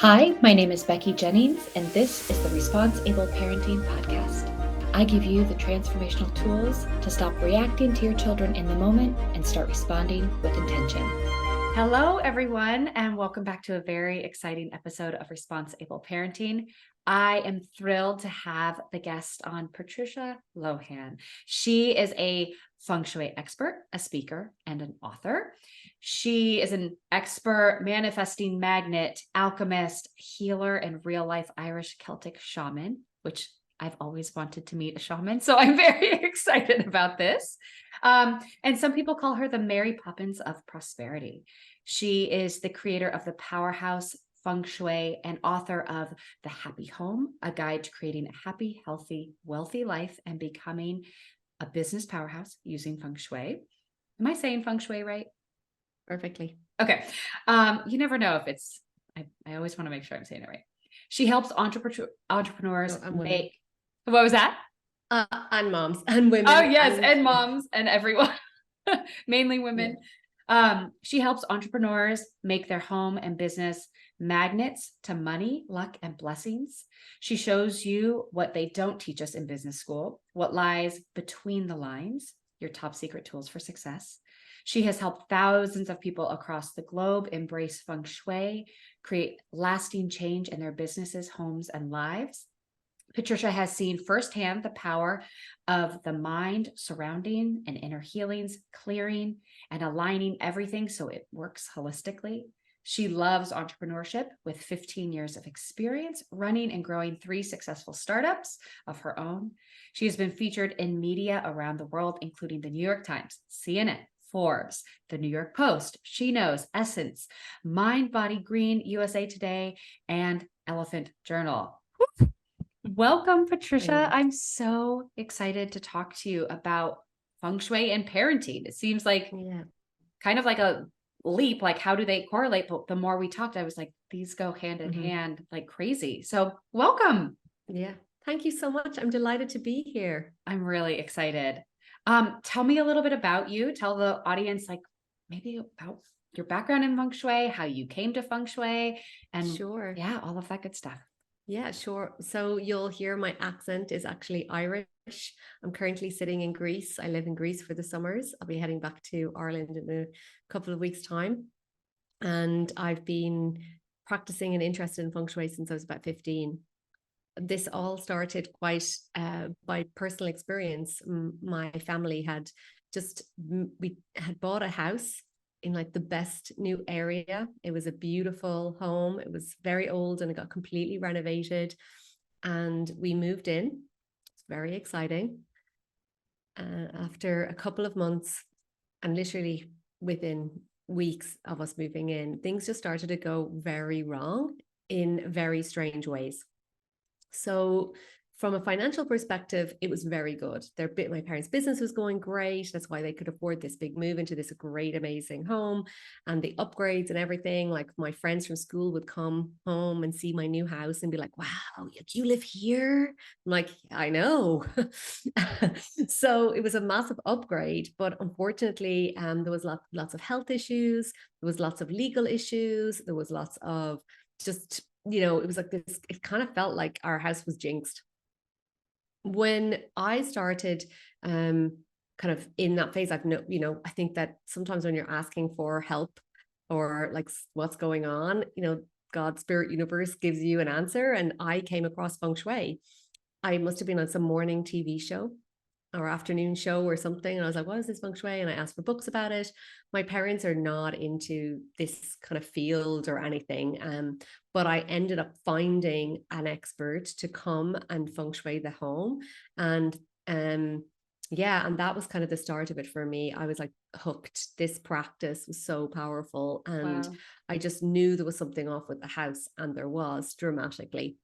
Hi, my name is Becky Jennings, and this is the Responsible Parenting Podcast. I give you the transformational tools to stop reacting to your children in the moment and start responding with intention. Hello, everyone, and welcome back to a very exciting episode of Responsible Parenting. I am thrilled to have the guest on, Patricia Lohan. She is a Feng Shui expert, a speaker, and an author. She is an expert manifesting magnet, alchemist, healer, and real-life Irish Celtic shaman, which I've always wanted to meet a shaman, so I'm very excited about this. And some people call her the Mary Poppins of prosperity. She is the creator of the powerhouse Feng Shui and author of The Happy Home, a guide to creating a happy, healthy, wealthy life and becoming a business powerhouse using Feng Shui. Am I saying Feng Shui right? Perfectly. Okay. You never know if it's, I always want to make sure I'm saying it right. She helps entrepreneurs make, what was that? And moms and women. Oh, yes. And moms and everyone, mainly women. Yeah. She helps entrepreneurs make their home and business magnets to money, luck, and blessings. She shows you what they don't teach us in business school, what lies between the lines, your top secret tools for success. She has helped thousands of people across the globe embrace Feng Shui, create lasting change in their businesses, homes, and lives. Patricia has seen firsthand the power of the mind surrounding and inner healings, clearing and aligning everything so it works holistically. She loves entrepreneurship with 15 years of experience running and growing 3 successful startups of her own. She has been featured in media around the world, including the New York Times, CNN, Forbes, the New York Post, She Knows, Essence, Mind, Body, Green, USA Today, and Elephant Journal. Welcome, Patricia. I'm so excited to talk to you about Feng Shui and parenting. It seems like kind of like a leap, like how do they correlate? But the more we talked, I was like, these go hand in hand like crazy. So welcome. Yeah. Thank you so much. I'm delighted to be here. I'm really excited. Tell me a little bit about you. Tell the audience like maybe about your background in Feng Shui, how you came to Feng Shui, and yeah, all of that good stuff. Yeah, sure. So you'll hear my accent is actually Irish. I'm currently sitting in Greece. I live in Greece for the summers. I'll be heading back to Ireland in a couple of weeks' time. And I've been practicing and interested in Feng Shui since I was about 15. This all started quite by personal experience. My family we had bought a house in like the best new area. It was a beautiful home. It was very old and it got completely renovated. And we moved in. It's very exciting. After a couple of months, and literally within weeks of us moving in, things just started to go very wrong in very strange ways. So from a financial perspective, it was very good. My parents' business was going great. That's why they could afford this big move into this great, amazing home and the upgrades and everything. Like my friends from school would come home and see my new house and be like, wow, you live here? I'm like, I know. So it was a massive upgrade, but unfortunately, there was lots of health issues. There was lots of legal issues. There was lots of just, it was like this, it kind of felt like our house was jinxed. When I started kind of in that phase, I think that sometimes when you're asking for help or like what's going on, God, spirit, universe gives you an answer. And I came across Feng Shui. I must have been on some morning TV show or afternoon show or something. And I was like, what is this Feng Shui? And I asked for books about it. My parents are not into this kind of field or anything. But I ended up finding an expert to come and Feng Shui the home. And and that was kind of the start of it for me. I was like hooked. This practice was so powerful. And I just knew there was something off with the house, and there was dramatically.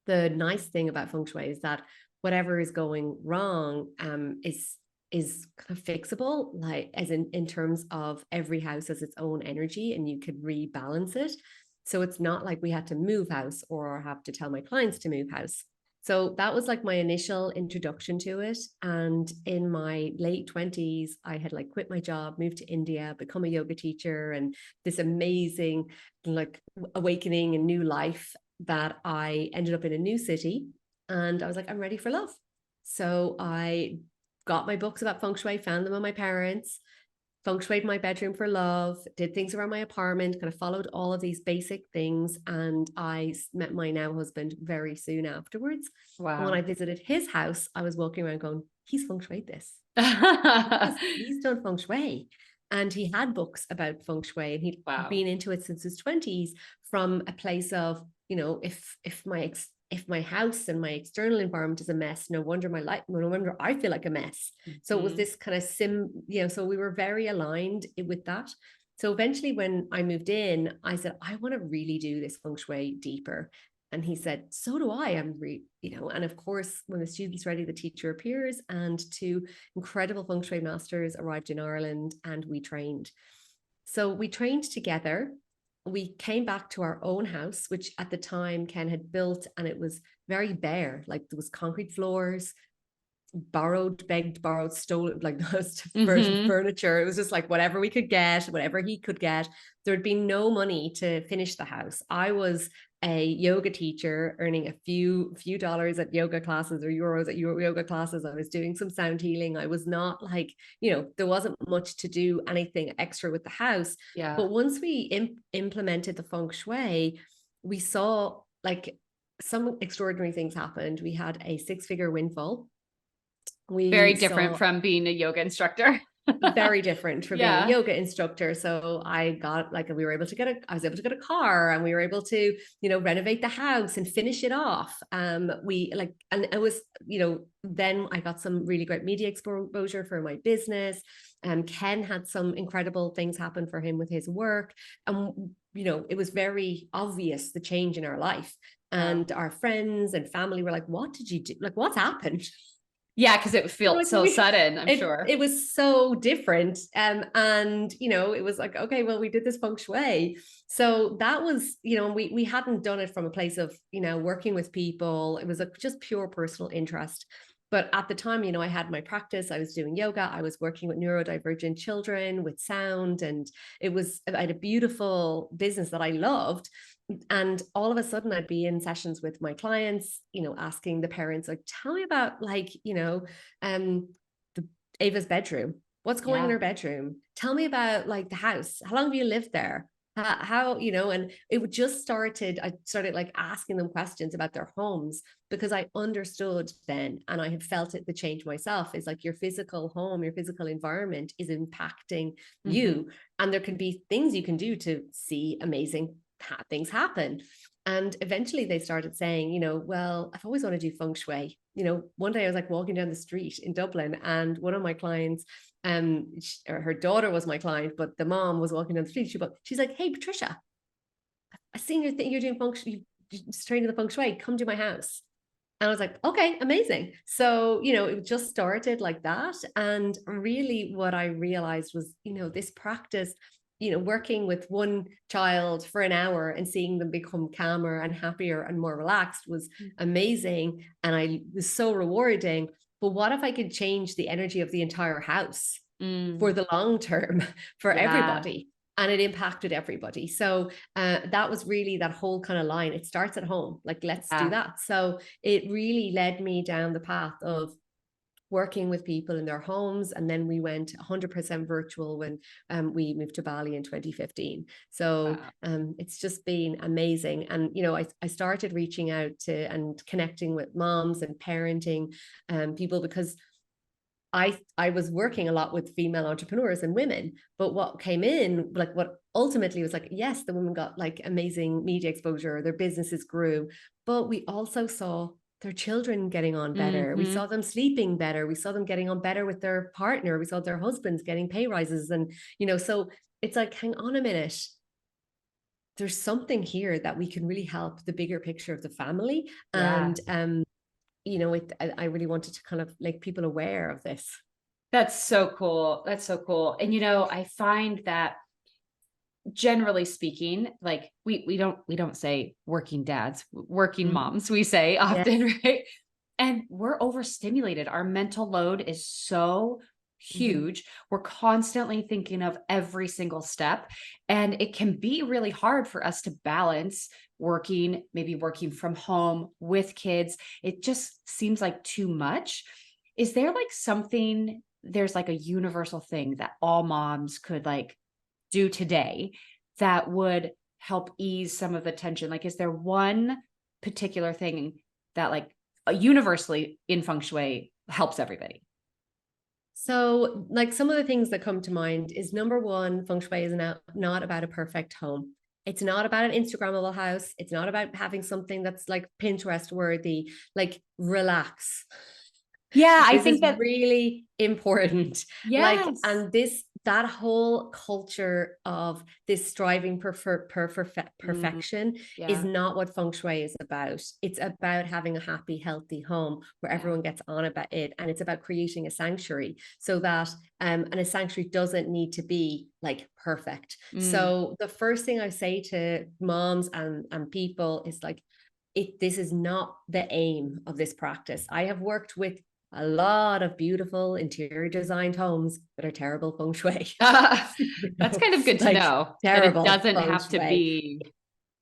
The nice thing about Feng Shui is that whatever is going wrong is kind of fixable, like as in terms of every house has its own energy and you could rebalance it. So it's not like we had to move house or have to tell my clients to move house. So that was like my initial introduction to it. And in my late 20s, I had like quit my job, moved to India, become a yoga teacher, and this amazing like awakening and new life that I ended up in a new city. And I was like, I'm ready for love. So I got my books about Feng Shui, found them on my parents, Feng Shuied my bedroom for love, did things around my apartment, kind of followed all of these basic things. And I met my now husband very soon afterwards. And when I Wow. visited his house, I was walking around going, he's Feng Shuied this. He's done Feng Shui. And he had books about Feng Shui, and he'd Wow. been into it since his 20s from a place of, you know, if my house and my external environment is a mess, no wonder my life, no wonder I feel like a mess. So it was this kind of so we were very aligned with that. So eventually when I moved in, I said, I want to really do this Feng Shui deeper. And he said, so do I. And of course, when the student's ready, the teacher appears, and two incredible Feng Shui masters arrived in Ireland and we trained. So we trained together. We came back to our own house, which at the time Ken had built, and it was very bare. Like there was concrete floors, begged, borrowed, stolen, like furniture. It was just like whatever we could get, whatever he could get. There had been no money to finish the house. I was a yoga teacher earning a few dollars at yoga classes or euros at yoga classes. I was doing some sound healing. I was not like, there wasn't much to do anything extra with the house. Yeah. But once we implemented the Feng Shui, we saw like some extraordinary things happened. We had a 6-figure windfall. Very different from being a yoga instructor. Very different from being a yoga instructor. So I got I was able to get a car, and we were able to, renovate the house and finish it off. And it was, then I got some really great media exposure for my business. And Ken had some incredible things happen for him with his work. And, it was very obvious the change in our life. And our friends and family were like, what did you do? Like, what's happened? Yeah, because it felt so sudden, I'm sure. It was so different. And, it was like, okay, well, we did this Feng Shui. So that was, we hadn't done it from a place of, working with people. It was just pure personal interest. But at the time, I had my practice, I was doing yoga, I was working with neurodivergent children with sound, and I had a beautiful business that I loved. And all of a sudden I'd be in sessions with my clients, asking the parents, like, tell me about Ava's bedroom. What's going in her bedroom? Tell me about like the house. How long have you lived there? How, and it I started like asking them questions about their homes, because I understood then, and I had felt the change myself, is like your physical home, your physical environment is impacting you. And there can be things you can do to see amazing things happen. And eventually they started saying, well, I've always wanted to do Feng Shui. One day I was like walking down the street in Dublin, and one of my clients, her daughter was my client, but the mom was walking down the street. She's like, hey, Patricia, I've seen your thing. You're doing Feng Shui, you're training the Feng Shui. Come to my house. And I was like, okay, amazing. So, it just started like that. And really what I realized was, this practice, working with one child for an hour and seeing them become calmer and happier and more relaxed was amazing. And I was so rewarding. But what if I could change the energy of the entire house for the long term for everybody? And it impacted everybody. So that was really that whole kind of line. It starts at home. Like, let's do that. So it really led me down the path of working with people in their homes. And then we went 100% virtual when we moved to Bali in 2015. So it's just been amazing. And, I started reaching out to and connecting with moms and parenting people, because I was working a lot with female entrepreneurs and women, but what came in, like what ultimately was like, yes, the women got like amazing media exposure, their businesses grew, but we also saw their children getting on better. We saw them sleeping better. We saw them getting on better with their partner. We saw their husbands getting pay rises. And, so it's like, hang on a minute. There's something here that we can really help the bigger picture of the family. And, I really wanted to kind of make people aware of this. That's so cool. That's so cool. And, I find that generally speaking, like we don't say working dads, working moms, we say Yeah. often, right? And we're overstimulated. Our mental load is so huge. We're constantly thinking of every single step. And it can be really hard for us to balance working, maybe working from home with kids. It just seems like too much. Is there like something, there's like a universal thing that all moms could like do today that would help ease some of the tension? Like, is there one particular thing that like universally in Feng Shui helps everybody? So, like some of the things that come to mind is number one, Feng Shui is not about a perfect home. It's not about an Instagrammable house. It's not about having something that's like Pinterest worthy. Like, relax. Yeah, I This think is that, really important. Like, yes. and that whole culture of this striving perfection is Yeah. not what Feng Shui is about. It's about having a happy, healthy home where everyone gets on about it. And it's about creating a sanctuary so that, and a sanctuary doesn't need to be like perfect. So the first thing I say to moms and people is like, this is not the aim of this practice. I have worked with a lot of beautiful interior designed homes that are terrible Feng Shui. That's kind of good to Like know that it terrible doesn't Feng have to Shui. be,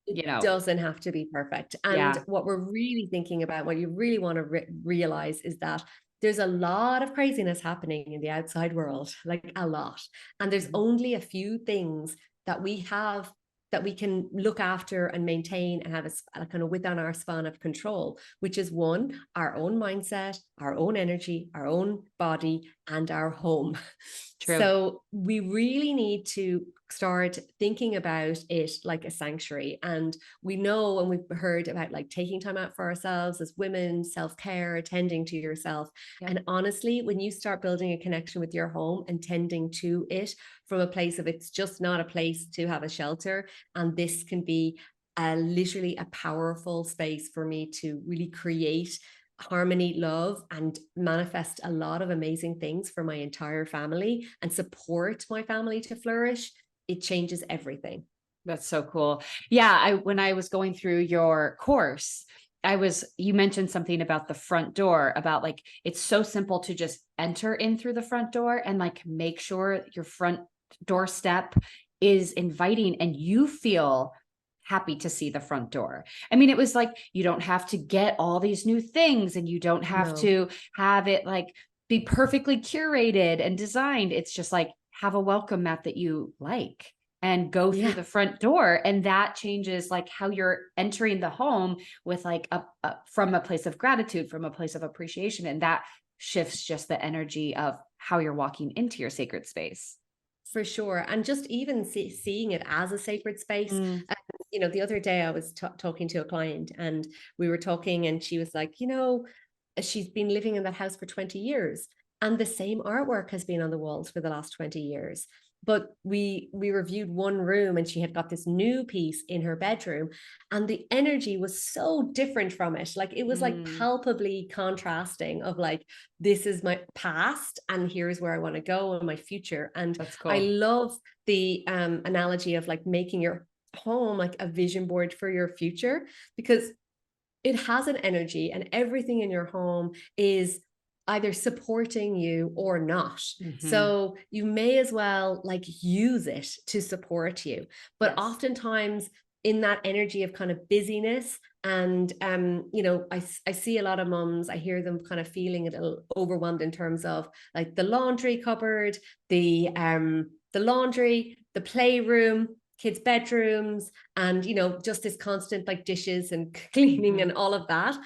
It doesn't have to be perfect. And yeah. what we're really thinking about, what you really want to realize is that there's a lot of craziness happening in the outside world, like a lot. And there's only a few things that we have that we can look after and maintain and have a kind of within our span of control, which is one, our own mindset, our own energy, our own body, and our home. True. So we really need to start thinking about it like a sanctuary. And we know, and we've heard about like taking time out for ourselves as women, self-care, tending to yourself. Yep. And honestly, when you start building a connection with your home and tending to it from a place of, it's just not a place to have a shelter, and this can be literally a powerful space for me to really create harmony, love, and manifest a lot of amazing things for my entire family and support my family to flourish, it changes everything. That's so cool. Yeah. When I was going through your course, you mentioned something about the front door, about like, it's so simple to just enter in through the front door and like make sure your front doorstep is inviting and you feel happy to see the front door. I mean, it was like, you don't have to get all these new things and you don't have to have it like be perfectly curated and designed. It's just like, have a welcome mat that you like and go through the front door. And that changes like how you're entering the home with like from a place of gratitude, from a place of appreciation. And that shifts just the energy of how you're walking into your sacred space. For sure. And just even seeing it as a sacred space. You know, the other day I was talking to a client and we were talking and she was like, you know, she's been living in that house for 20 years and the same artwork has been on the walls for the last 20 years. But we reviewed one room and she had got this new piece in her bedroom and the energy was so different from it. Like it was like palpably contrasting of like, this is my past and here's where I want to go in my future. And that's cool. I love the analogy of like making your home like a vision board for your future, because it has an energy and everything in your home is either supporting you or not. So you may as well like use it to support you. But oftentimes in that energy of kind of busyness and you know, I see a lot of mums, I hear them kind of feeling a little overwhelmed in terms of like the laundry cupboard, the laundry, the playroom, kids' bedrooms, and you know, just this constant like dishes and cleaning and all of that.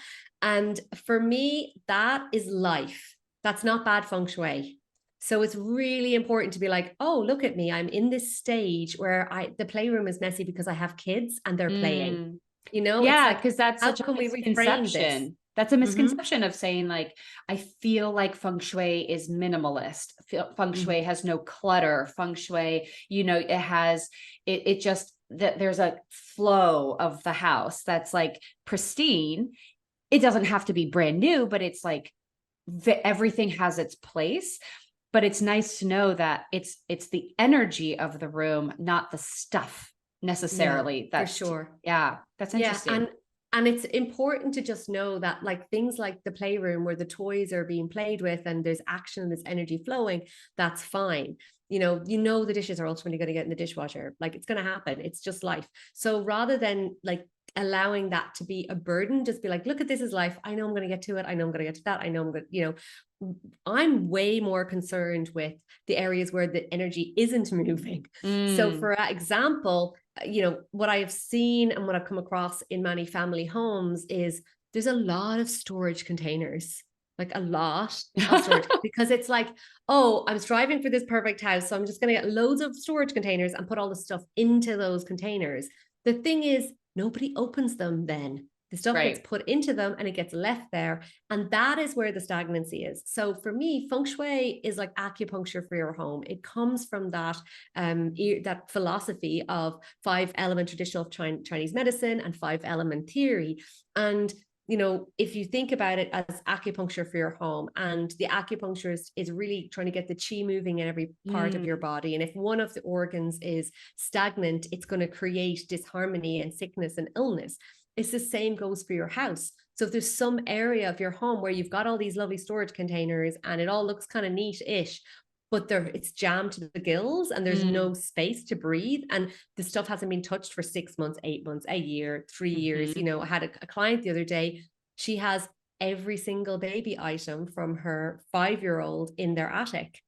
And for me, that is life. That's not bad Feng Shui. So it's really important to be like, oh, look at me. I'm in this stage where the playroom is messy because I have kids and they're playing. You know, yeah, it's like, because that's how such can a we reframe this? misconception. That's a misconception of saying like, I feel like Feng Shui is minimalist. Feng Shui has no clutter. Feng Shui, you know, it just, that there's a flow of the house that's like pristine. It doesn't have to be brand new, but it's like everything has its place. but it's nice to know that it's the energy of the room, not the stuff necessarily. For sure. Yeah, that's interesting. And it's important to just know that like things like the playroom where the toys are being played with and there's action, there's energy flowing, that's fine. The dishes are ultimately going to get in the dishwasher. Like it's going to happen. It's just life. So rather than like allowing that to be a burden, just be like, look at this is life. I know I'm going to get to it. I know I'm going to get to that. I know I'm going to, I'm way more concerned with the areas where the energy isn't moving. So for example, what I have seen and what I've come across in many family homes is there's a lot of storage containers, like a lot of storage, because it's like, oh, I'm striving for this perfect house. So I'm just going to get loads of storage containers and put all the stuff into those containers. The thing is, nobody opens them then. The stuff gets put into them and it gets left there. And that is where the stagnancy is. So for me, Feng Shui is like acupuncture for your home. It comes from that philosophy of 5-element traditional Chinese medicine and 5-element theory. And if you think about it as acupuncture for your home, and the acupuncturist is really trying to get the chi moving in every part of your body. And if one of the organs is stagnant, it's going to create disharmony and sickness and illness. It's the same goes for your house. So if there's some area of your home where you've got all these lovely storage containers and it all looks kind of neat-ish, but it's jammed to the gills and there's no space to breathe, and the stuff hasn't been touched for 6 months, 8 months, a year, 3 years. I had a client the other day. She has every single baby item from her 5-year-old in their attic.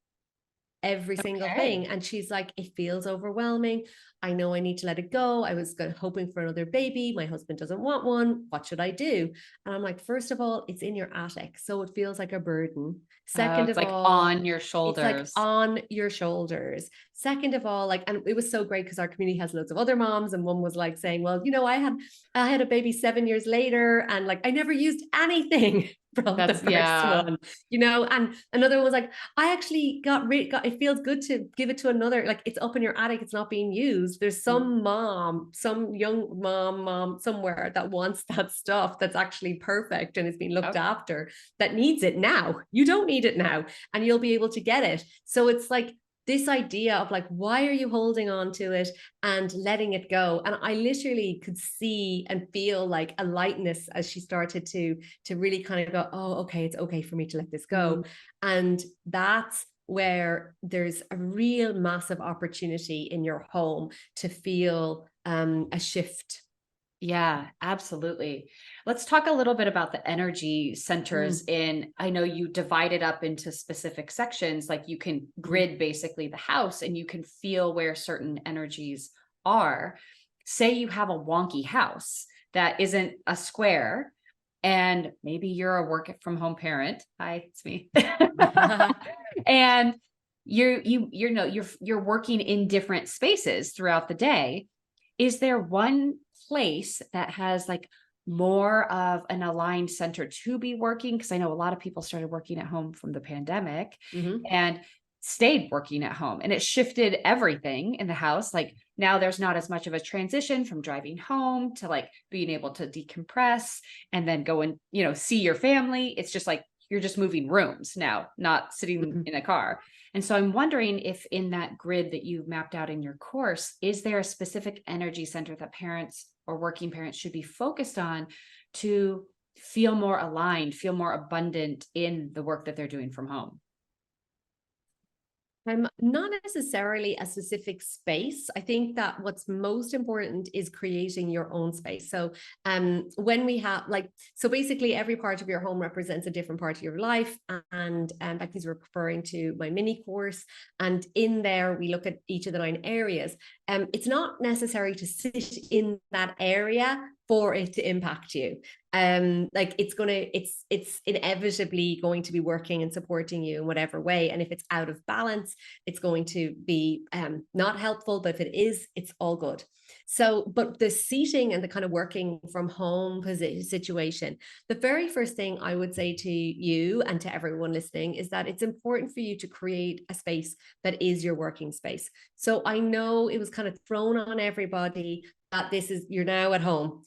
Every single thing. And she's like, it feels overwhelming. I know I need to let it go. I was hoping for another baby. My husband doesn't want one. What should I do? And I'm like, first of all, it's in your attic, so it feels like a burden. Second of all, on your shoulders. It's like on your shoulders. Second of all, and it was so great because our community has loads of other moms, and one was like saying, well, I had a baby 7 years later, and like I never used anything from the first one, and another one was like, I actually got it feels good to give it to another, like it's up in your attic, it's not being used. There's some mom, some young mom somewhere that wants that stuff that's actually perfect and is being looked after, that needs it now. You don't need it now, and you'll be able to get it. So it's like this idea of like, why are you holding on to it and letting it go? And I literally could see and feel like a lightness as she started to really kind of go, oh, okay, it's okay for me to let this go. And that's where there's a real massive opportunity in your home to feel a shift. Yeah, absolutely. Let's talk a little bit about the energy centers I know you divide it up into specific sections, like you can grid basically the house and you can feel where certain energies are. Say you have a wonky house that isn't a square, and maybe you're a work from home parent. Hi, it's me. And you're working in different spaces throughout the day. Is there one place that has like more of an aligned center to be working? Because I know a lot of people started working at home from the pandemic and stayed working at home, and it shifted everything in the house. Like now there's not as much of a transition from driving home to like being able to decompress and then go and, see your family. It's just like, you're just moving rooms now, not sitting in a car. And so I'm wondering if in that grid that you've mapped out in your course, is there a specific energy center that parents or working parents should be focused on to feel more aligned, feel more abundant in the work that they're doing from home? Not necessarily a specific space. I think that what's most important is creating your own space. So when we have so basically every part of your home represents a different part of your life. And Becky's referring to my mini course. And in there, we look at each of the 9 areas. It's not necessary to sit in that area for it to impact you. It's inevitably going to be working and supporting you in whatever way. And if it's out of balance, it's going to be not helpful, but if it is, it's all good. So, but the seating and the kind of working from home situation, the very first thing I would say to you and to everyone listening is that it's important for you to create a space that is your working space. So I know it was kind of thrown on everybody that you're now at home.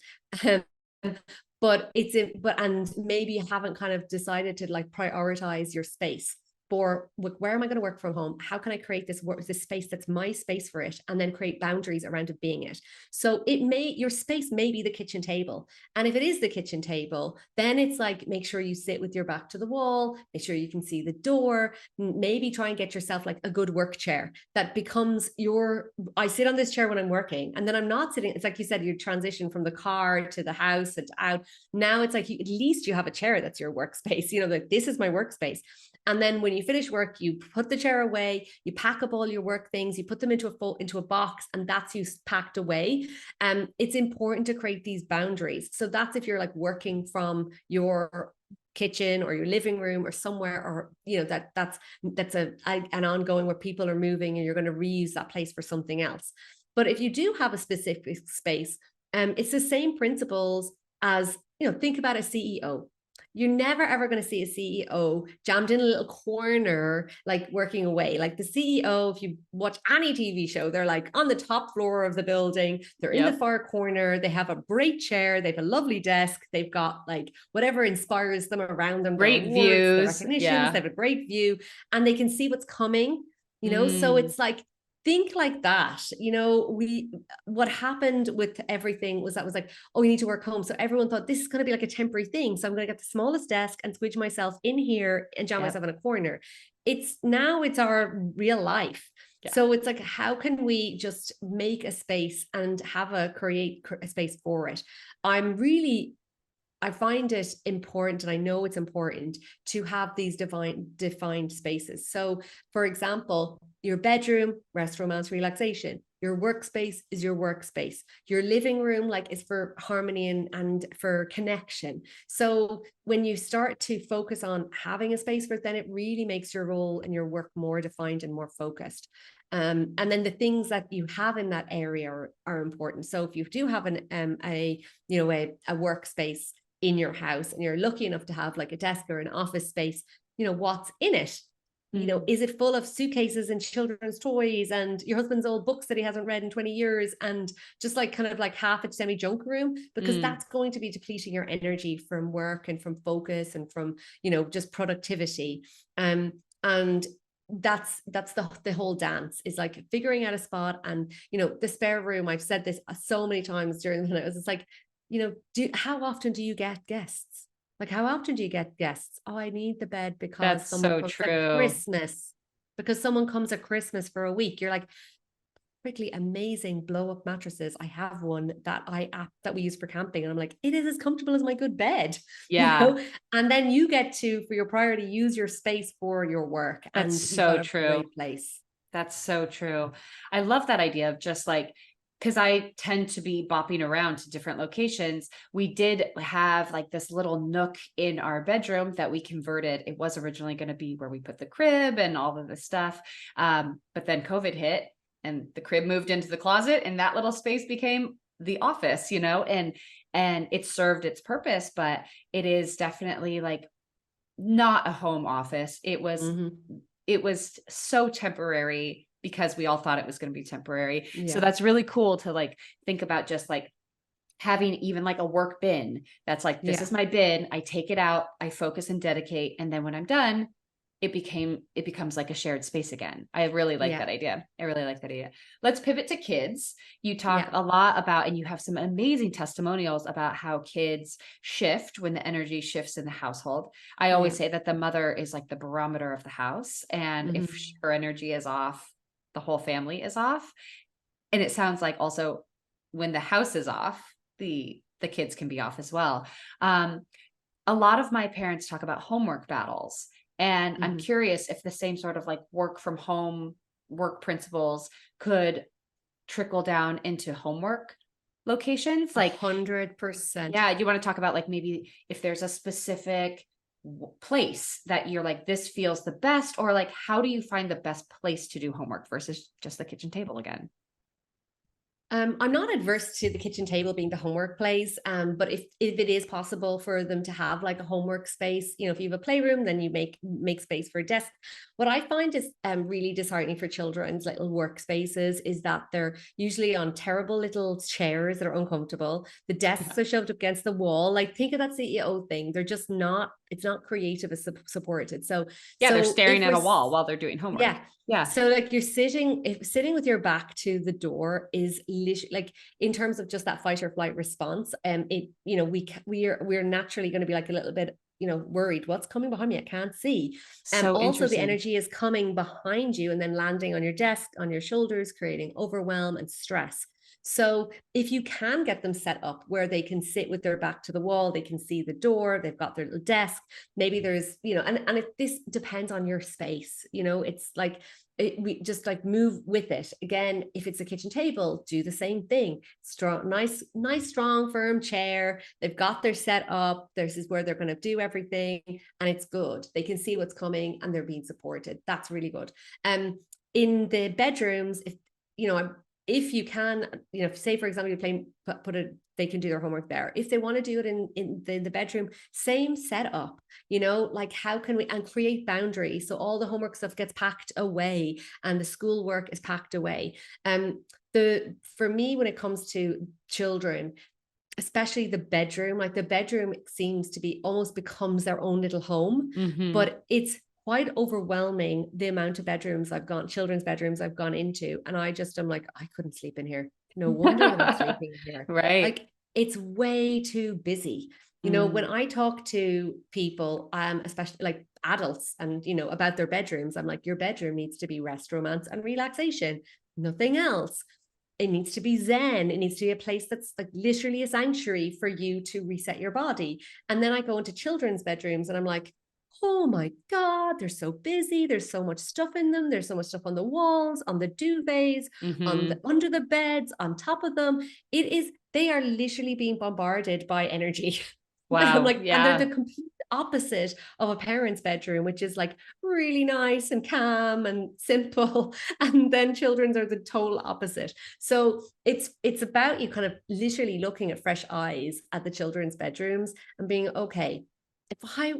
But and maybe you haven't kind of decided to like prioritize your space. for where am I going to work from home? How can I create this space that's my space for it, and then create boundaries around it being it. So your space may be the kitchen table. And if it is the kitchen table, then it's like, make sure you sit with your back to the wall, make sure you can see the door, maybe try and get yourself like a good work chair that becomes I sit on this chair when I'm working, and then I'm not sitting. It's like you said, you transition from the car to the house and out. Now it's like, at least you have a chair that's your workspace, like this is my workspace. And then when you finish work, you put the chair away, you pack up all your work things, you put them into a box, and that's you packed away. It's important to create these boundaries. So that's if you're like working from your kitchen or your living room or somewhere, or that's an ongoing where people are moving and you're going to reuse that place for something else. But if you do have a specific space, it's the same principles as, think about a CEO. You're never ever going to see a CEO jammed in a little corner, like working away. Like the CEO, if you watch any TV show, they're like on the top floor of the building. They're in the far corner. They have a great chair. They have a lovely desk. They've got like whatever inspires them around them. Great awards, views, the recognitions. They have a great view, and they can see what's coming. So it's like, think like that. What happened with everything was like, oh, you need to work home. So everyone thought this is going to be like a temporary thing. So I'm going to get the smallest desk and squidge myself in here and jam myself in a corner. It's our real life. Yeah. So it's like, how can we just make a space and create a space for it? I find it important, and I know it's important to have these defined spaces. So, for example, your bedroom, rest, romance, relaxation. Your workspace is your workspace. Your living room, is for harmony and for connection. So when you start to focus on having a space for it, then it really makes your role and your work more defined and more focused. And then the things that you have in that area are important. So if you do have a workspace in your house, and you're lucky enough to have like a desk or an office space, what's in it? Is it full of suitcases and children's toys and your husband's old books that he hasn't read in 20 years, and just like kind of like half a semi junk room? Because that's going to be depleting your energy from work and from focus and from, just productivity. And that's the whole dance, is like figuring out a spot. And, the spare room, I've said this so many times during the night, it's like, how often do you get guests? Like, how often do you get guests? Oh, I need the bed because someone comes at Christmas. Because someone comes at Christmas for a week. You're like, really amazing blow up mattresses. I have one that we use for camping, and I'm like, it is as comfortable as my good bed. Yeah. And then you get to, for your priority, use your space for your work. That's and so true. Great place. That's so true. I love that idea of just like, because I tend to be bopping around to different locations. We did have like this little nook in our bedroom that we converted. It was originally going to be where we put the crib and all of the stuff. But then COVID hit and the crib moved into the closet, and that little space became the office, and it served its purpose, but it is definitely like not a home office. It was so temporary, because we all thought it was going to be temporary. Yeah. So that's really cool to like think about, just like having even like a work bin that's like, this is my bin. I take it out, I focus and dedicate. And then when I'm done, it becomes like a shared space again. I really like that idea. I really like that idea. Let's pivot to kids. You talk a lot about, and you have some amazing testimonials about how kids shift when the energy shifts in the household. I always say that the mother is like the barometer of the house. And if her energy is off, the whole family is off. And it sounds like also when the house is off, the kids can be off as well. A lot of my parents talk about homework battles. And I'm curious if the same sort of like work from home work principles could trickle down into homework locations. Like 100%. Yeah. You want to talk about like maybe if there's a specific place that you're like, this feels the best, or like, how do you find the best place to do homework versus just the kitchen table again? I'm not adverse to the kitchen table being the homework place, but if it is possible for them to have like a homework space, if you have a playroom, then you make space for a desk. What I find is really disheartening for children's little workspaces is that they're usually on terrible little chairs that are uncomfortable. The desks are shoved up against the wall. Like, think of that CEO thing. They're just not. It's not creative as supported. So they're so staring if at a we're wall while they're doing homework. yeah. So like you're sitting with your back to the door is literally like, in terms of just that fight or flight response, we're naturally going to be like a little bit, worried. What's coming behind me? I can't see. And So also the interesting. energy is coming behind you and then landing on your desk, on your shoulders, creating overwhelm and stress. So if you can get them set up where they can sit with their back to the wall, they can see the door, they've got their little desk, maybe there's, and this depends on your space, it's like, we just like move with it. Again, if it's a kitchen table, do the same thing. Strong, nice, strong, firm chair. They've got their set up. This is where they're going to do everything, and it's good. They can see what's coming, and they're being supported. That's really good. In the bedrooms, if you can, say for example, they can do their homework there. If they want to do it in the bedroom, same setup, like how can we, and create boundaries. So all the homework stuff gets packed away and the schoolwork is packed away. For me, when it comes to children, especially the bedroom, like the bedroom seems to be almost becomes their own little home, but it's quite overwhelming the amount of children's bedrooms I've gone into. And I'm like, I couldn't sleep in here. No wonder they're not sleeping in here. Right. Like, it's way too busy. When I talk to people, especially like adults and, about their bedrooms, I'm like, your bedroom needs to be rest, romance, and relaxation. Nothing else. It needs to be zen. It needs to be a place that's like literally a sanctuary for you to reset your body. And then I go into children's bedrooms and I'm like, oh my God, they're so busy. There's so much stuff in them. There's so much stuff on the walls, on the duvets, under the beds, on top of them. They are literally being bombarded by energy. Wow. I'm like, and they're the complete opposite of a parent's bedroom, which is like really nice and calm and simple. And then children's are the total opposite. So it's about you kind of literally looking at fresh eyes at the children's bedrooms and being, okay,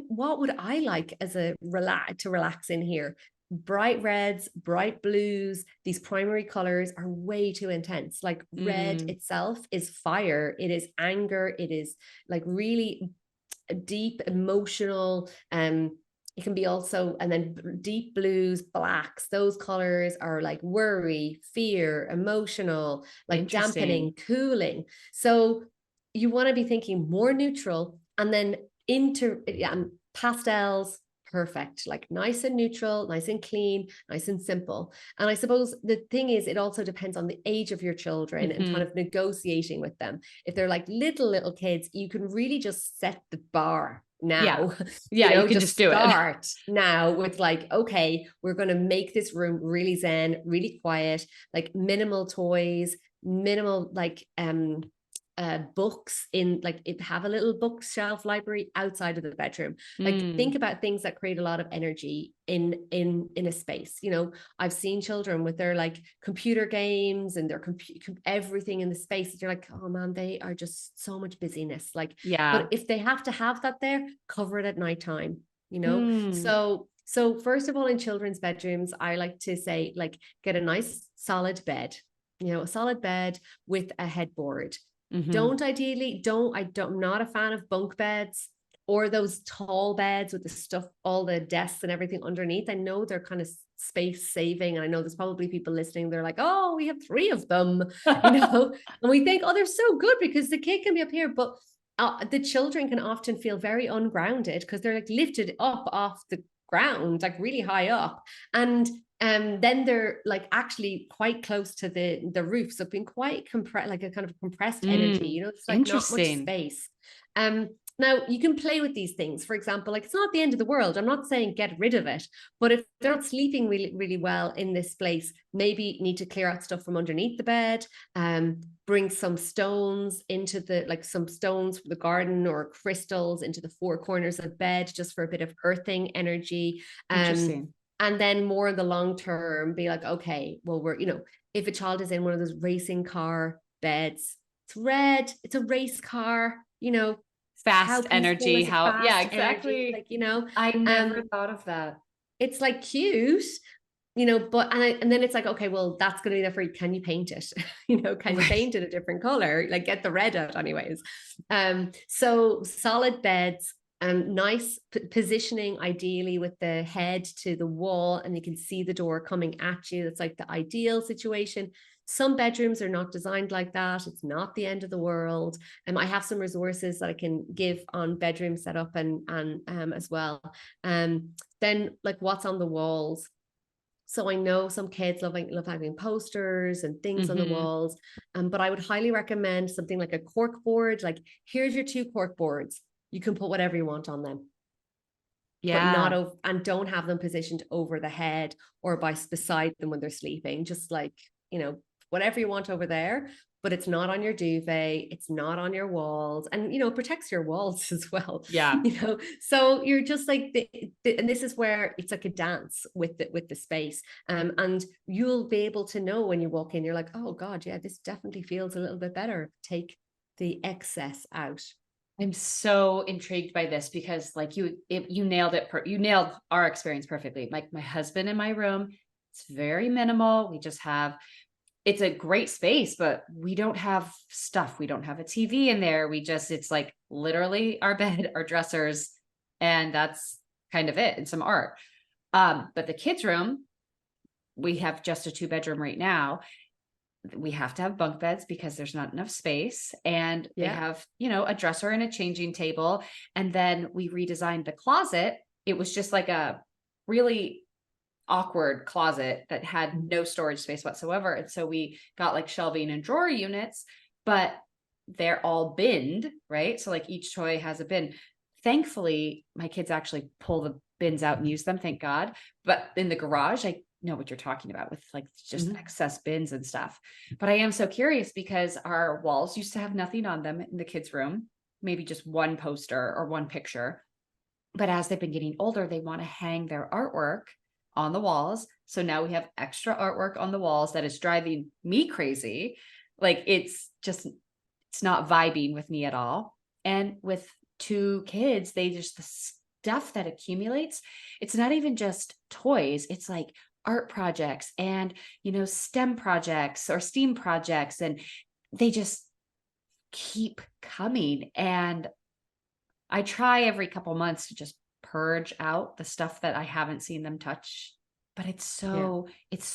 what would I like as to relax in here? Bright reds, bright blues, these primary colors are way too intense. Like red itself is fire. It is anger. It is like really deep emotional. It can be also, and then deep blues, blacks, those colors are like worry, fear, emotional, like dampening, cooling. So you want to be thinking more neutral, and then pastels, perfect, like nice and neutral, nice and clean, nice and simple. And I suppose the thing is, it also depends on the age of your children and kind of negotiating with them. If they're like little kids, you can really just set the bar now. You can just do start now with like, okay, we're going to make this room really zen, really quiet, like minimal toys, minimal like books in, like, have a little bookshelf library outside of the bedroom. Like think about things that create a lot of energy in a space. I've seen children with their like computer games and their everything in the space. You're like, oh man, they are just so much busyness. Like, but if they have to have that there, cover it at nighttime. So first of all, in children's bedrooms, I like to say, like, get a nice solid bed, a solid bed with a headboard. I'm not a fan of bunk beds or those tall beds with the stuff, all the desks and everything underneath. I know they're kind of space saving. And I know there's probably people listening. They're like, oh, we have 3 of them, and we think, oh, they're so good because the kid can be up here. But the children can often feel very ungrounded because they're like lifted up off the ground, like really high up. And then they're like actually quite close to the roof, so being quite compressed, like a kind of compressed energy, it's like not much space. Now you can play with these things. For example, like, it's not the end of the world. I'm not saying get rid of it, but if they're not sleeping really, really well in this place, maybe need to clear out stuff from underneath the bed, bring some stones into some stones from the garden or crystals into the 4 corners of bed, just for a bit of earthing energy. And then more in the long term, be like, okay, well, if a child is in one of those racing car beds, it's red, it's a race car, you know, how Fast peaceful energy, is it? how, yeah, Fast energy, exactly. like, you know, I never thought of that. it's like cute, you know, but and then it's like, okay, well, that's going to be there for you. Can you paint it? You know, can you Right. paint it a different color? Like, get the red out, anyways. So solid beds, nice positioning, ideally with the head to the wall, and you can see the door coming at you. That's like the ideal situation. Some bedrooms are not designed like that. It's not the end of the world. I have some resources that I can give on bedroom setup and as well. Then like what's on the walls. So I know some kids love having posters and things on the walls, but I would highly recommend something like a cork board. Like, here's your 2 cork boards. You can put whatever you want on them, but not Yeah. over, and don't have them positioned over the head or beside them when they're sleeping. Just like, you know, whatever you want over there, but it's not on your duvet, it's not on your walls, and you know, it protects your walls as well. Yeah. You know, so you're just like and this is where it's like a dance with the space, and you'll be able to know when you walk in, you're like, oh God, yeah, this definitely feels a little bit better. Take the excess out. I'm so intrigued by this because like you nailed it. You nailed our experience perfectly. Like my husband in my room, it's very minimal. We just have, it's a great space, but we don't have stuff. We don't have a TV in there. It's like literally our bed, our dressers, and that's kind of it, and some art. But the kids' room, we have just a 2-bedroom right now. We have to have bunk beds because there's not enough space, and they have, you know, a dresser and a changing table. And then we redesigned the closet. It was just like a really awkward closet that had no storage space whatsoever. And so we got like shelving and drawer units, but they're all binned, right? So like each toy has a bin. Thankfully, my kids actually pull the bins out and use them, thank God. But in the garage, I know what you're talking about with like just excess bins and stuff. But I am so curious because our walls used to have nothing on them in the kids' room, maybe just one poster or one picture. But as they've been getting older, they want to hang their artwork on the walls. So now we have extra artwork on the walls that is driving me crazy. Like it's not vibing with me at all. And with 2 kids, the stuff that accumulates, it's not even just toys. It's like art projects and, you know, STEM projects or STEAM projects, and they just keep coming. And I try every couple months to just purge out the stuff that I haven't seen them touch, but it's so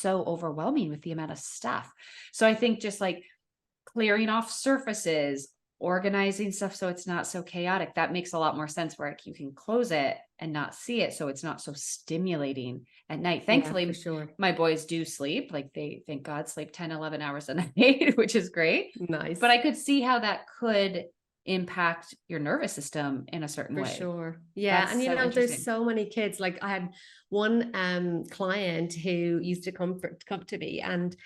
overwhelming with the amount of stuff. So I think just like clearing off surfaces, organizing stuff so it's not so chaotic, that makes a lot more sense, where you can close it and not see it, so it's not so stimulating at night. Thankfully, for sure. my boys do sleep, like they, thank God, sleep 10, 11 hours a night, which is great. Nice. But I could see how that could impact your nervous system in a certain way. For sure. Yeah. That's and you so know, there's interesting. so many kids. Like I had one client who used to come to me, and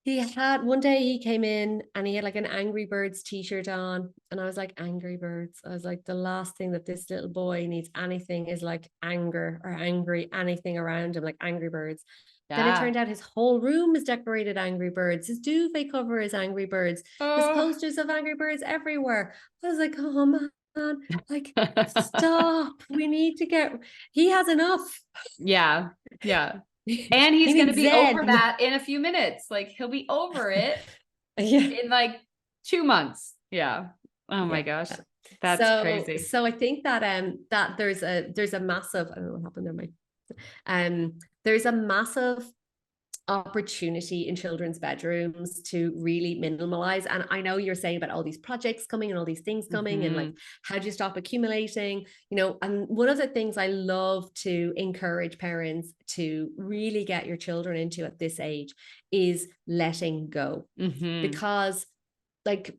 he had one day he came in and he had like an Angry Birds t-shirt on, and I was like, Angry Birds. I was like, the last thing that this little boy needs anything is like anger or angry, anything around him, like Angry Birds. Then it turned out his whole room is decorated Angry Birds. His duvet cover is Angry Birds. There's posters of Angry Birds everywhere. I was like, oh man, like stop. We need to he has enough. Yeah. And he's going to be Zen. over that in a few minutes. Like he'll be over it in like 2 months. Yeah. Oh my gosh. That's crazy. So I think that that there's a massive, I don't know what happened there, there's a massive opportunity in children's bedrooms to really minimalize. And I know you're saying about all these projects coming and all these things coming, and like, how do you stop accumulating, you know? And one of the things I love to encourage parents to really get your children into at this age is letting go, because like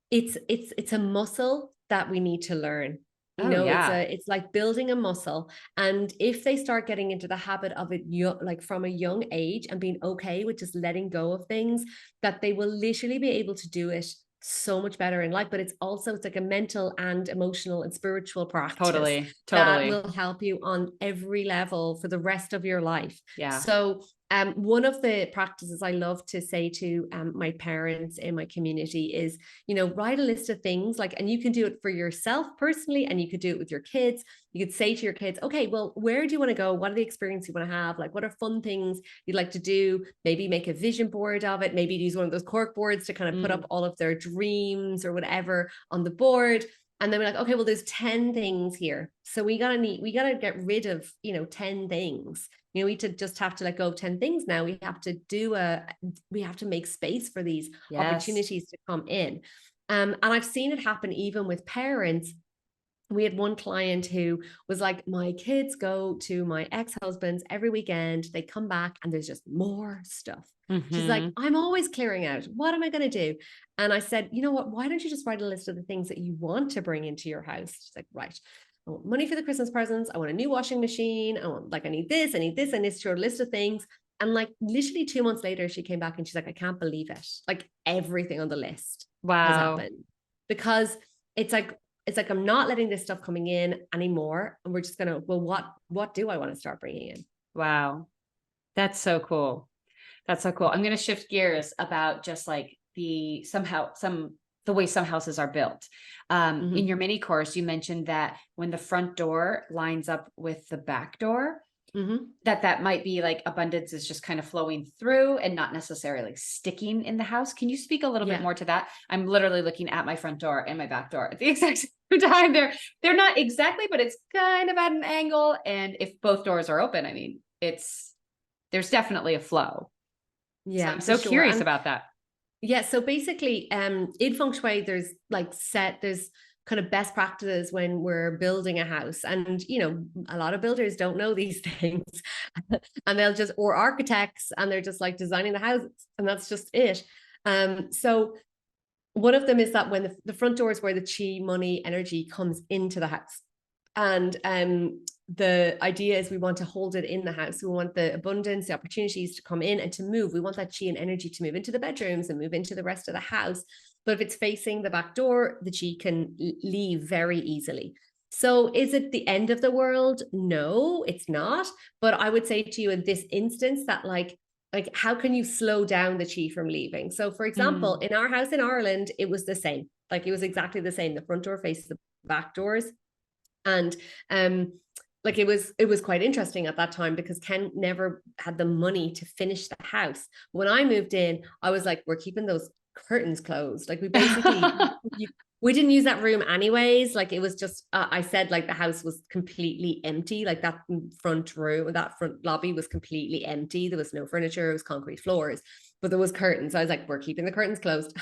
it's a muscle that we need to learn. You know, it's like building a muscle. And if they start getting into the habit of it, like from a young age, and being okay with just letting go of things, that they will literally be able to do it so much better in life. But it's like a mental and emotional and spiritual practice totally that will help you on every level for the rest of your life. Yeah. So One of the practices I love to say to my parents in my community is, write a list of things like, and you can do it for yourself personally, and you could do it with your kids. You could say to your kids, okay, well, where do you want to go? What are the experiences you want to have? Like, what are fun things you'd like to do? Maybe make a vision board of it. Maybe use one of those cork boards to kind of put up all of their dreams or whatever on the board. And then we're like, okay, well, there's 10 things here. So we gotta get rid of, 10 things. We just have to let go of 10 things now. We have to make space for these opportunities to come in. And I've seen it happen even with parents. We had one client who was like, my kids go to my ex-husband's every weekend. They come back and there's just more stuff. She's like, I'm always clearing out. What am I going to do? And I said, you know what? Why don't you just write a list of the things that you want to bring into your house? She's like, right. I want money for the Christmas presents. I want a new washing machine. I need this, and it's your list of things. And like literally 2 months later, she came back and she's like, I can't believe it. Like everything on the list has happened, because it's like, I'm not letting this stuff coming in anymore. And we're just going to, well, what do I want to start bringing in? Wow. That's so cool. That's so cool. I'm going to shift gears about just like the way some houses are built. In your mini course, you mentioned that when the front door lines up with the back door, that might be like abundance is just kind of flowing through and not necessarily sticking in the house. Can you speak a little bit more to that? I'm literally looking at my front door and my back door at the exact same time. They're not exactly, but it's kind of at an angle. And if both doors are open, I mean, there's definitely a flow. Yeah. So I'm so curious about that. Yeah. So basically, in Feng Shui, there's kind of best practices when we're building a house. And, a lot of builders don't know these things and or architects, and they're just like designing the houses, and that's just it. So one of them is that when the front door is where the chi, money, energy comes into the house. And the idea is we want to hold it in the house. We want the abundance, the opportunities to come in and to move. We want that chi and energy to move into the bedrooms and move into the rest of the house. But if it's facing the back door, the chi can leave very easily. So is it the end of the world? No, it's not. But I would say to you in this instance that like how can you slow down the chi from leaving? So for example, in our house in Ireland, it was the same. Like it was exactly the same. The front door faces the back doors. And like it was quite interesting at that time because Ken never had the money to finish the house. When I moved in, I was like, we're keeping those curtains closed. Like we basically we didn't use that room anyways. Like it was just I said like the house was completely empty. Like that front room, that front lobby was completely empty. There was no furniture, it was concrete floors, but there was curtains. So I was like, we're keeping the curtains closed.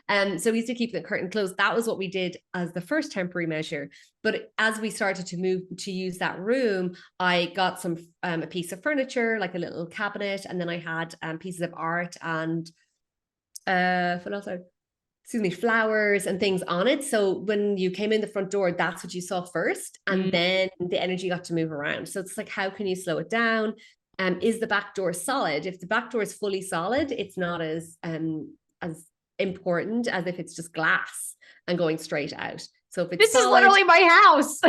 So we used to keep the curtain closed. That was what we did as the first temporary measure. But as we started to move to use that room, I got a piece of furniture, like a little cabinet, and then I had pieces of art and what else? Flowers and things on it. So when you came in the front door, that's what you saw first. And then the energy got to move around. So it's like, how can you slow it down? Is the back door solid? If the back door is fully solid, it's not as important as if it's just glass and going straight out. So if it's this solid, is literally my house.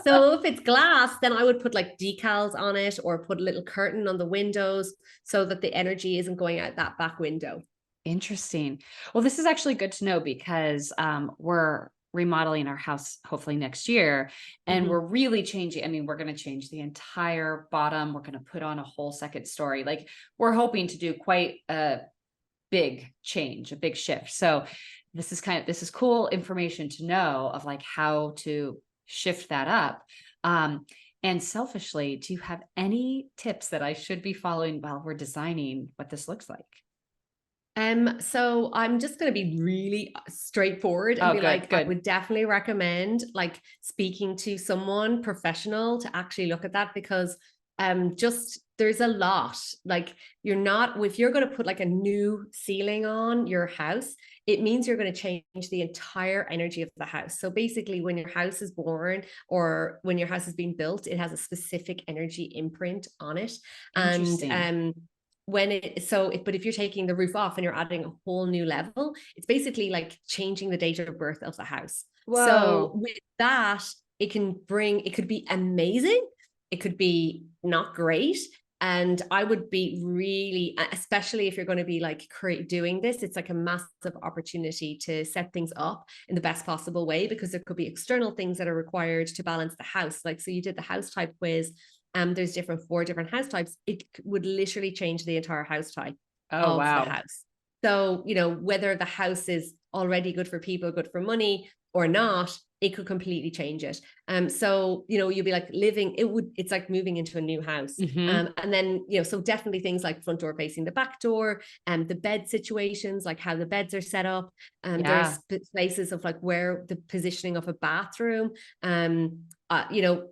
So if it's glass, then I would put like decals on it or put a little curtain on the windows so that the energy isn't going out that back window. Interesting. Well, this is actually good to know because we're remodeling our house hopefully next year, and we're really changing. I mean, we're going to change the entire bottom. We're going to put on a whole second story. Like we're hoping to do quite a big change, a big shift. So this is cool information to know of like how to shift that up. And selfishly, do you have any tips that I should be following while we're designing what this looks like? So I'm just going to be really straightforward and I would definitely recommend like speaking to someone professional to actually look at that, because there's a lot. Like if you're going to put like a new ceiling on your house, it means you're going to change the entire energy of the house. So basically when your house is born or when your house is being built, it has a specific energy imprint on it. And but if you're taking the roof off and you're adding a whole new level, it's basically like changing the date of birth of the house. Whoa. So with that, it could be amazing. It could be not great. And I would be really, especially if you're going to be like doing this, it's like a massive opportunity to set things up in the best possible way, because there could be external things that are required to balance the house. Like, so you did the house type quiz. There's 4 different house types. It would literally change the entire house type of the house. So, you know, whether the house is already good for people, good for money or not, it could completely change it. So, you know, you'll be like it's like moving into a new house. And then, you know, so definitely things like front door facing the back door, and the bed situations, like how the beds are set up. There's places of like where the positioning of a bathroom, you know,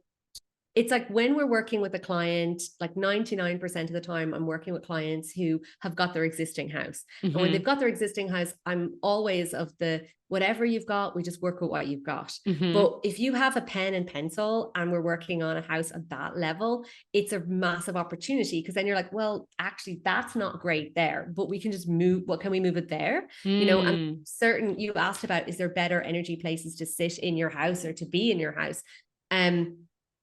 it's like when we're working with a client, like 99% of the time, I'm working with clients who have got their existing house. And when they've got their existing house, I'm always of the, whatever you've got, we just work with what you've got. But if you have a pen and pencil and we're working on a house at that level, it's a massive opportunity, because then you're like, well, actually, that's not great there, but we can just move. What can we move it there? You know, and you asked about, is there better energy places to sit in your house or to be in your house?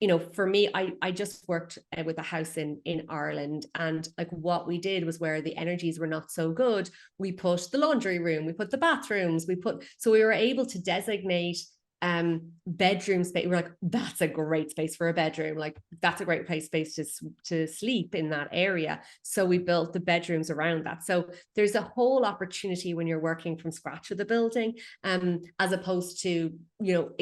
You know, for me, I just worked with a house in Ireland, and like what we did was, where the energies were not so good, we put the laundry room, we put the bathrooms, so we were able to designate bedroom space. We're like, that's a great space for a bedroom. Like, that's a great space to sleep in that area. So we built the bedrooms around that. So there's a whole opportunity when you're working from scratch with the building, as opposed to, you know,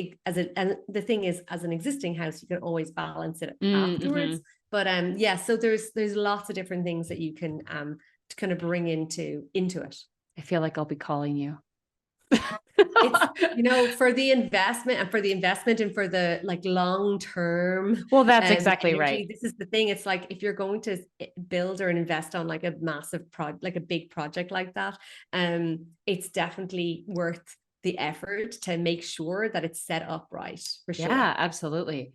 and the thing is, as an existing house, you can always balance it afterwards. But yeah, so there's lots of different things that you can kind of bring into it. I feel like I'll be calling you. It's, you know, for the investment and for the like long term. Well, that's exactly energy, right. This is the thing. It's like, if you're going to build or invest on like a massive like a big project like that, it's definitely worth the effort to make sure that it's set up right, for sure. Yeah, absolutely.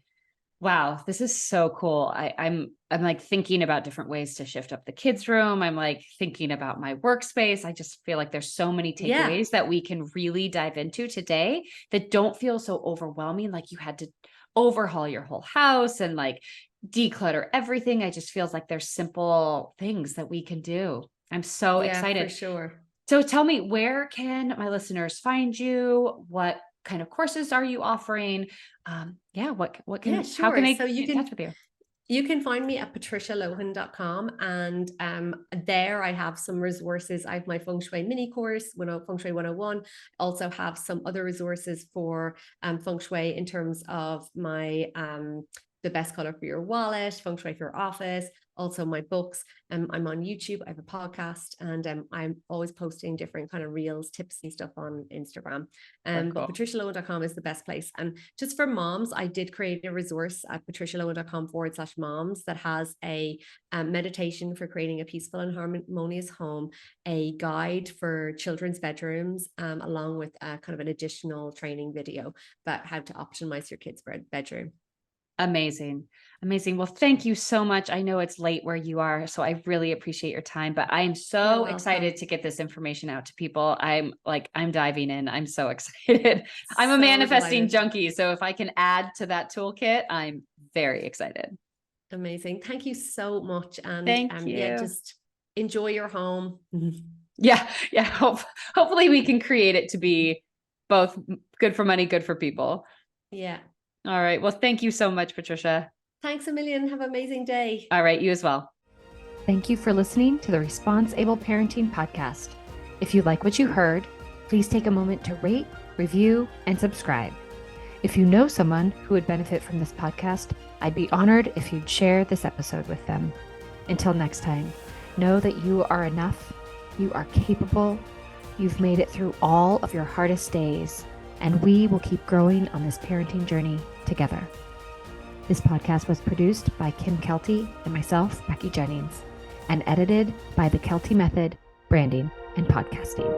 Wow, this is so cool. I'm like thinking about different ways to shift up the kids' room. I'm like thinking about my workspace. I just feel like there's so many takeaways that we can really dive into today that don't feel so overwhelming. Like you had to overhaul your whole house and like declutter everything. I just feels like there's simple things that we can do. I'm so excited. For sure. So tell me, where can my listeners find you? What kind of courses are you offering? How can they get in touch with you? You can find me at patricialohan.com, and there I have some resources. I have my Feng Shui mini course, Feng Shui 101. Also have some other resources for Feng Shui, in terms of my the best color for your wallet, Feng Shui for your office, also my books. I'm on YouTube, I have a podcast, and I'm always posting different kind of reels, tips and stuff on Instagram. But patricialohan.com is the best place. And just for moms, I did create a resource at patricialohan.com/moms that has a meditation for creating a peaceful and harmonious home, a guide for children's bedrooms, along with kind of an additional training video about how to optimize your kids' bedroom. Amazing. Well, thank you so much. I know it's late where you are, so I really appreciate your time, but I am so excited to get this information out to people. I'm diving in. I'm so excited. I'm a manifesting junkie. So if I can add to that toolkit, I'm very excited. Amazing. Thank you so much. And thank you. Yeah, just enjoy your home. Yeah. Hopefully we can create it to be both good for money, good for people. Yeah. All right. Well, thank you so much, Patricia. Thanks a million. Have an amazing day. All right. You as well. Thank you for listening to the Responsible Parenting Podcast. If you like what you heard, please take a moment to rate, review, and subscribe. If you know someone who would benefit from this podcast, I'd be honored if you'd share this episode with them. Until next time, know that you are enough, you are capable, you've made it through all of your hardest days, and we will keep growing on this parenting journey together. This podcast was produced by Kim Kelty and myself, Becky Jennings, and edited by the Kelty Method Branding and Podcasting.